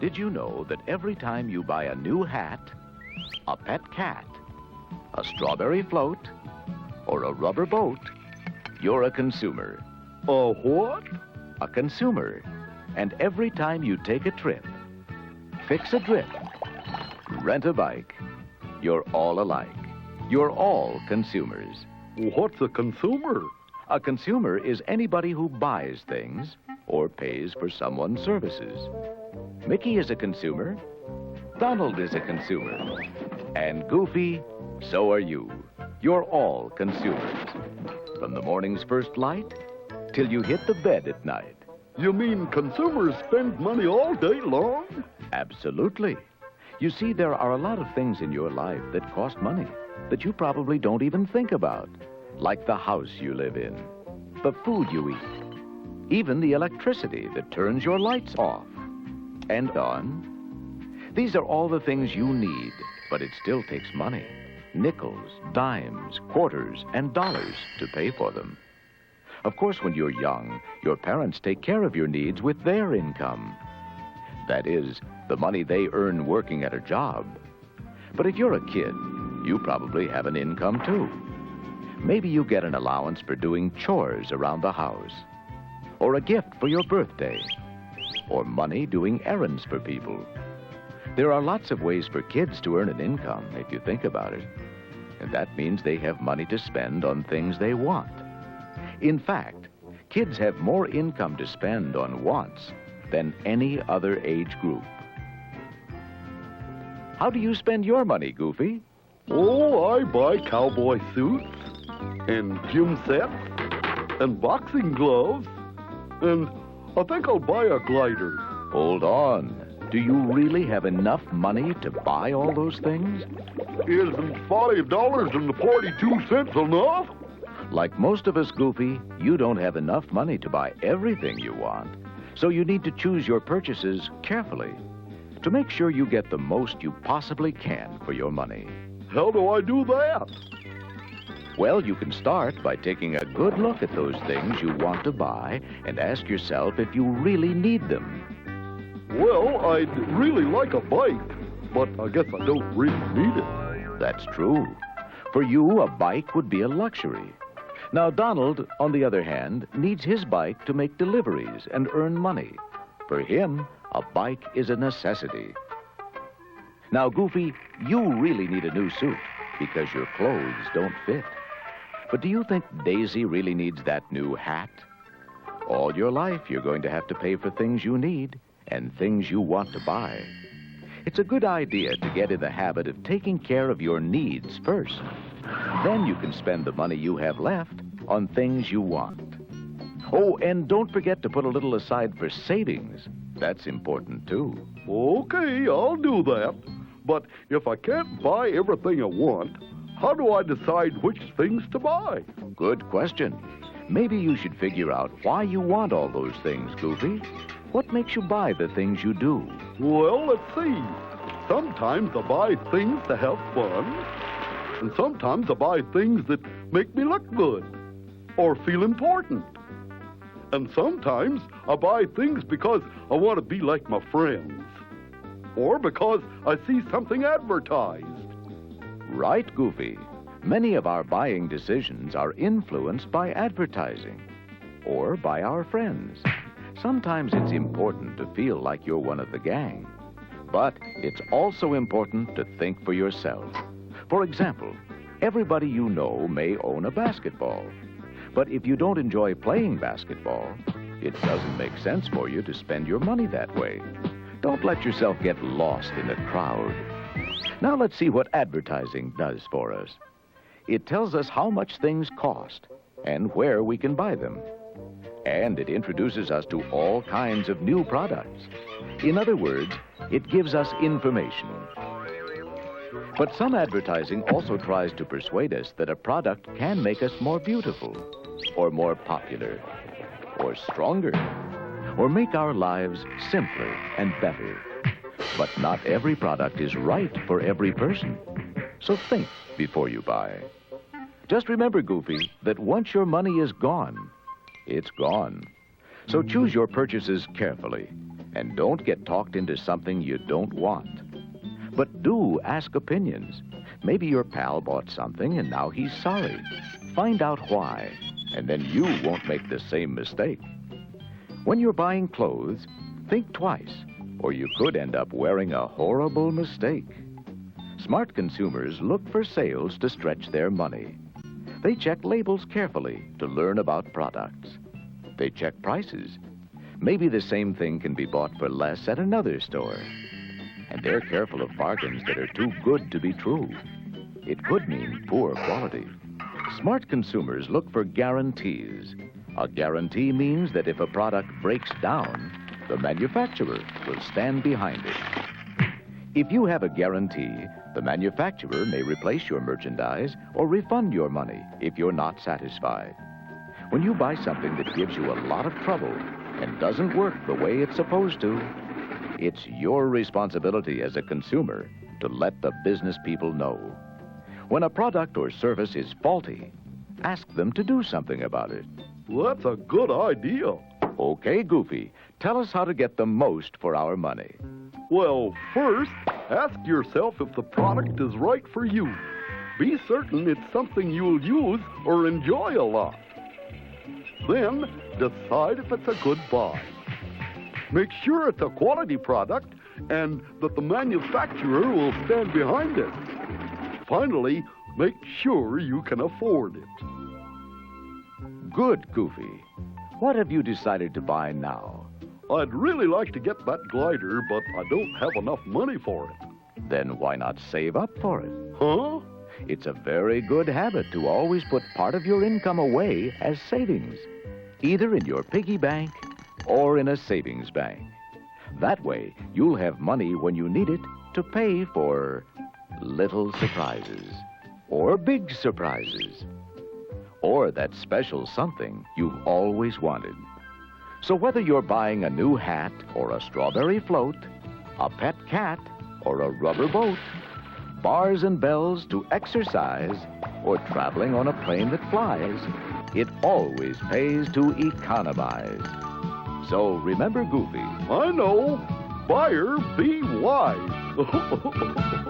Did you know that every time you buy a new hat, a pet cat, a strawberry float, or a rubber boat, you're a consumer? A what? A consumer. And every time you take a trip, fix a drip, rent a bike, you're all alike. You're all consumers. What's a consumer? A consumer is anybody who buys things or pays for someone's services. Mickey is a consumer. Donald is a consumer. And Goofy, so are you. You're all consumers. From the morning's first light till you hit the bed at night. You mean consumers spend money all day long? Absolutely. You see, there are a lot of things in your life that cost money that you probably don't even think about, like the house you live in, the food you eat, even the electricity that turns your lights off and on. These are all the things you need, but it still takes money. Nickels, dimes, quarters, and dollars to pay for them. Of course, when you're young, your parents take care of your needs with their income. That is, the money they earn working at a job. But if you're a kid, you probably have an income too. Maybe you get an allowance for doing chores around the house, or a gift for your birthday, or money doing errands for people. There are lots of ways for kids to earn an income, if you think about it. And that means they have money to spend on things they want. In fact, kids have more income to spend on wants than any other age group. How do you spend your money, Goofy? Oh, I buy cowboy suits and gym sets and boxing gloves, and I think I'll buy a glider. Hold on. Do you really have enough money to buy all those things? Isn't $5.42 enough? Like most of us, Goofy, you don't have enough money to buy everything you want. So you need to choose your purchases carefully to make sure you get the most you possibly can for your money. How do I do that? Well, you can start by taking a good look at those things you want to buy and ask yourself if you really need them. Well, I'd really like a bike, but I guess I don't really need it. That's true. For you, a bike would be a luxury. Now, Donald, on the other hand, needs his bike to make deliveries and earn money. For him, a bike is a necessity. Now, Goofy, you really need a new suit because your clothes don't fit. But do you think Daisy really needs that new hat? All your life, you're going to have to pay for things you need and things you want to buy. It's a good idea to get in the habit of taking care of your needs first. Then you can spend the money you have left on things you want. Oh, and don't forget to put a little aside for savings. That's important, too. Okay, I'll do that. But if I can't buy everything I want, how do I decide which things to buy? Good question. Maybe you should figure out why you want all those things, Goofy. What makes you buy the things you do? Well, let's see. Sometimes I buy things to have fun, and sometimes I buy things that make me look good or feel important. And sometimes I buy things because I want to be like my friends, or because I see something advertised. Right, Goofy. Many of our buying decisions are influenced by advertising or by our friends. Sometimes it's important to feel like you're one of the gang, but it's also important to think for yourself. For example, everybody you know may own a basketball, but if you don't enjoy playing basketball, it doesn't make sense for you to spend your money that way. Don't let yourself get lost in the crowd. Now let's see what advertising does for us. It tells us how much things cost and where we can buy them. And it introduces us to all kinds of new products. In other words, it gives us information. But some advertising also tries to persuade us that a product can make us more beautiful, or more popular, or stronger, or make our lives simpler and better. But not every product is right for every person. So think before you buy. Just remember, Goofy, that once your money is gone, it's gone. So choose your purchases carefully And don't get talked into something you don't want. But do ask opinions. Maybe your pal bought something and now he's sorry. Find out why, and then you won't make the same mistake. When you're buying clothes, think twice, or you could end up wearing a horrible mistake. Smart consumers look for sales to stretch their money. They check labels carefully to learn about products. They check prices. Maybe the same thing can be bought for less at another store. And they're careful of bargains that are too good to be true. It could mean poor quality. Smart consumers look for guarantees. A guarantee means that if a product breaks down, the manufacturer will stand behind it. If you have a guarantee, the manufacturer may replace your merchandise or refund your money if you're not satisfied. When you buy something that gives you a lot of trouble and doesn't work the way it's supposed to, it's your responsibility as a consumer to let the business people know. When a product or service is faulty, ask them to do something about it. Well, that's a good idea. Okay, Goofy, tell us how to get the most for our money. Well, first, ask yourself if the product is right for you. Be certain it's something you'll use or enjoy a lot. Then, decide if it's a good buy. Make sure it's a quality product and that the manufacturer will stand behind it. Finally, make sure you can afford it. Good, Goofy. What have you decided to buy now? I'd really like to get that glider, but I don't have enough money for it. Then why not save up for it? Huh? It's a very good habit to always put part of your income away as savings, either in your piggy bank or in a savings bank. That way, you'll have money when you need it to pay for little surprises or big surprises or that special something you've always wanted. So whether you're buying a new hat or a strawberry float, a pet cat or a rubber boat, bars and bells to exercise, or traveling on a plane that flies, it always pays to economize. So remember, Goofy. I know. Buyer, be wise.